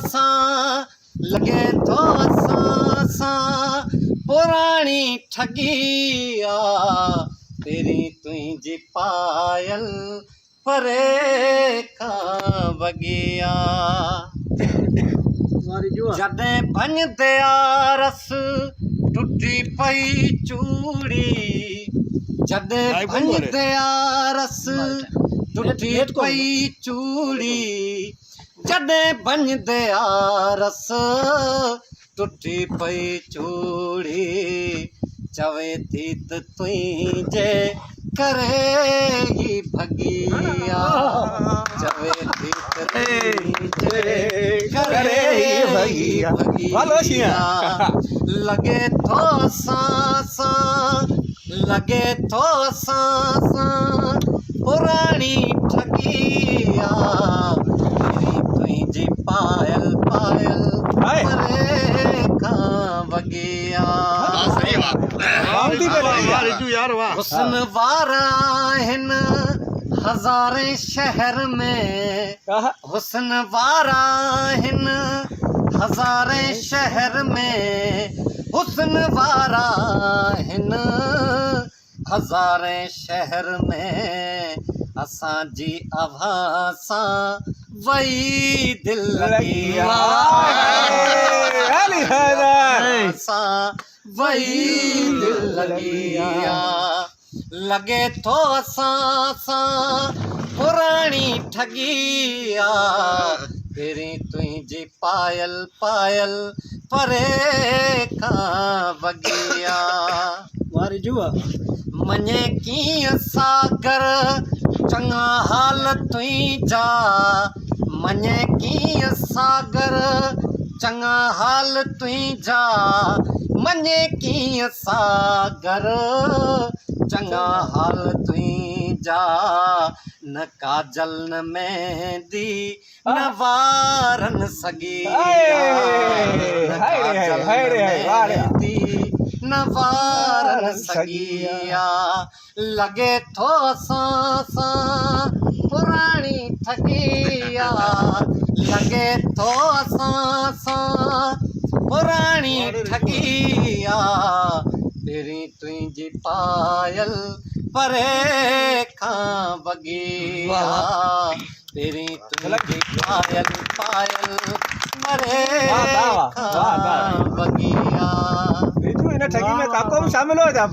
सां लगे तो असां पुरानी ठगी आ तेरी तुझी पायल परे का बगिया जॾहिं भञदे आरस टुटी पई चूड़ी जॾहिं भञदे आरस टुटी पई चूड़ी जॾहिं भञदे आरस टुटी पई चूड़ी चवे थी त तुझे करे ही भगिया चवे थी त तुझे करे ही भगिया लगे तो सां लगे तो सां पुरानी ठगिया तुझी पायल पायल परे का बगिया हुस्न वारा हिन हज़ारे शहर में हुस्न वारा हिन हज़ारे शहर में हुस्न वारा हिन हज़ारे शहर में असांजी आवाज़ वही दिल लगी वही दिल लगी लगे तो असां पुरानी ठगिया तेरी तुझी पायल पायल परे का बगिया वारी जुआ मने कीअं सागर चङा हाल तुंहिंजा मने कीअं सागर चङा हाल तुंहिंजा मने कीअं सागर चङा हाल तुंहिंजा न काजल न मेहंदी न वारन सगी न काजल न मेहंदी न वारन सगिया लगे तो असां पुरानी ठगिया लगे तो असां पुरानी ठगिया तेरी तुझी पायल परे का बगिया तेरी तुझी पायल पायल परे का बगिया ठगी में आपको भी शामिल हो जा।